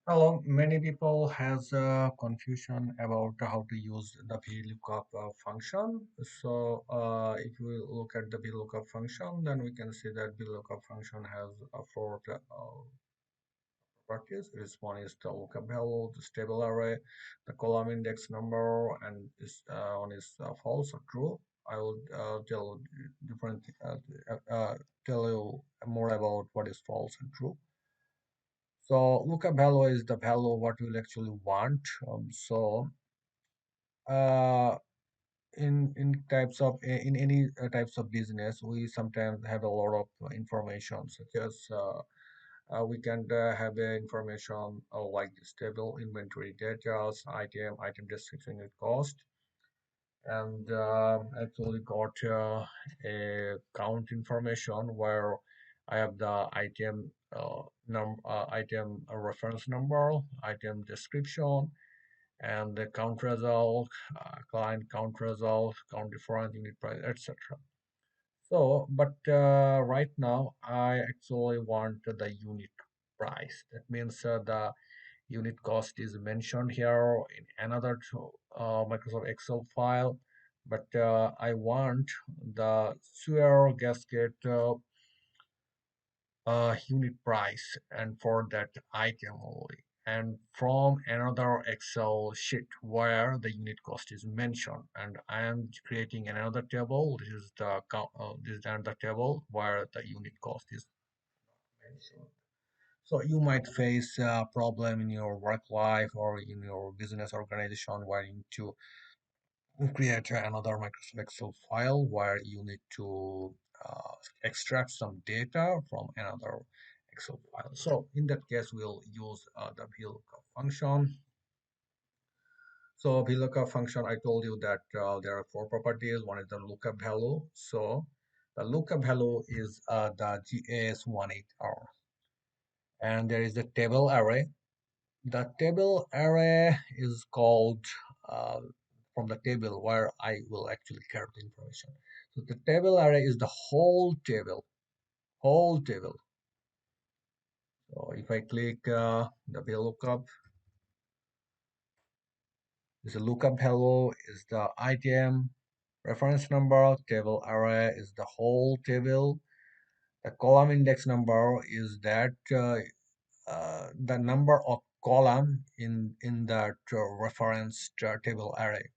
Hello, many people has confusion about how to use the VLOOKUP function. If we look at the VLOOKUP function, then we can see that VLOOKUP function has four properties. This one is the lookup value, the stable array, the column index number, and this one is false or true. I will different tell you more about what is false and true. So lookup value is the value what we'll actually want. Uh, in any types of business, we sometimes have a lot of information, such as we can have information like this table, inventory data, item description, unit cost, and actually got a count information where I have the item reference number, item description, and the count result, client count result, count difference, unit price, etc. So, but right now I actually want the unit price. That means the unit cost is mentioned here in another Microsoft Excel file, but I want the sewer gasket unit price and for that item only, and from another Excel sheet where the unit cost is mentioned, and I am creating another table. This is another table where the unit cost is mentioned. So you might face a problem in your work life or in your business organization where you need to create another Microsoft Excel file where you need to extract some data from another Excel file. So in that case, we'll use the VLOOKUP function. So VLOOKUP function, I told you that there are four properties. One is the lookup value. So the lookup value is the GAS18R. And there is the table array. The table array is called from the table where I will actually carry the information. So the table array is the whole table, whole table. So if I click the VLOOKUP, this lookup hello is the item reference number, table array is the whole table. The column index number is that the number of column in that reference table array.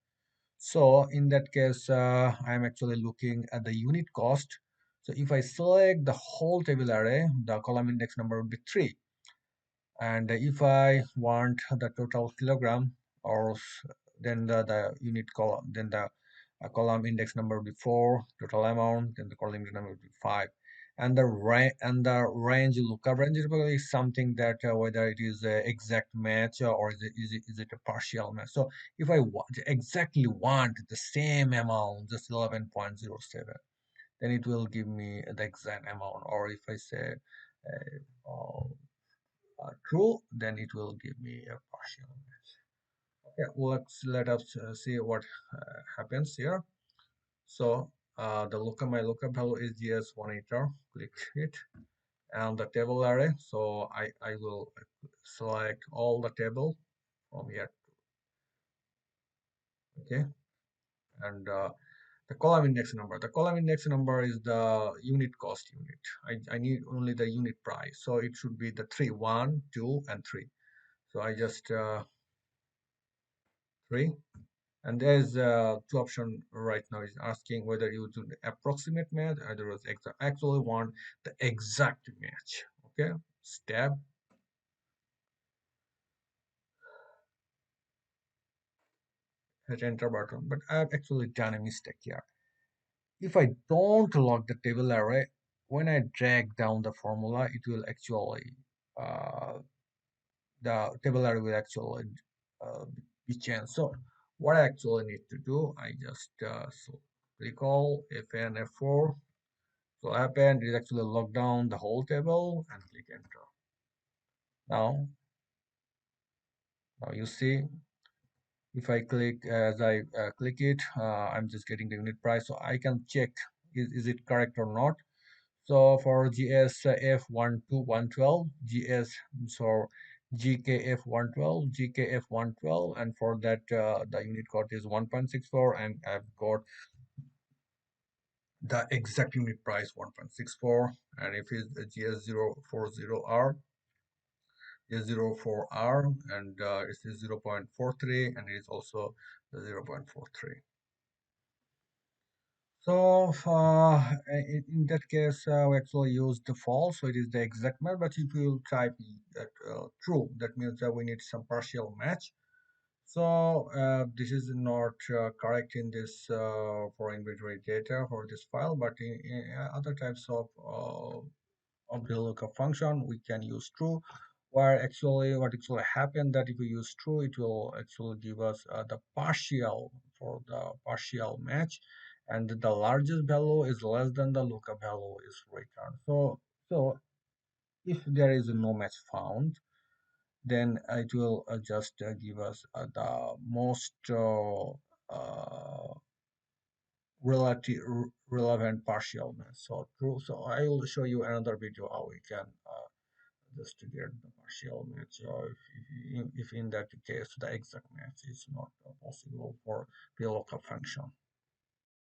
So in that case, I'm actually looking at the unit cost. So if I select the whole table array, the column index number will be 3. And if I want the total kilogram, then the unit column, then the column index number will be 4, total amount, then the column index number will be 5. And the range lookup range is probably something that whether it is a exact match or is it a partial match. So if I exactly want the same amount, just 11.07, then it will give me the exact amount. Or if I say true, then it will give me a partial match. Okay, let us see what happens here. So the my lookup value is GS18R. Click it and the table array. So I will select all the table from here. Okay, and the column index number. The column index number is the unit cost unit. I need only the unit price. So it should be the 3, 1, 2, and 3. So I just 3. And there's two option right now is asking whether you do the approximate match or there was exact. I actually want the exact match. Okay, step, hit enter button. But I've actually done a mistake here. If I don't lock the table array, when I drag down the formula, it will actually uh, the table array will actually uh, be changed. So what I actually need to do, I just click all F and F4. So append is actually lock down the whole table and click enter. Now, now you see if I click as I click it, I'm just getting the unit price. So I can check is it correct or not. So for GS F12112, GS, so GKF112, and for that the unit code is 1.64, and I've got the exact unit price 1.64. And if it's the GS040R, G04R, and it is 0.43, and it is also the 0.43. So in that case, we actually use the false, so it is the exact match. But if you type that true, that means that we need some partial match. So this is not correct in this for inventory data for this file, but in other types of the lookup function, we can use true. Where actually what actually happened that if we use true, it will actually give us the partial for the partial match, and the largest value is less than the lookup value is returned. So if there is no match found, then it will just give us the most relative relevant partial match. So true. So I will show you another video how we can just to get the partial match. If in that case the exact match is not possible for the lookup function.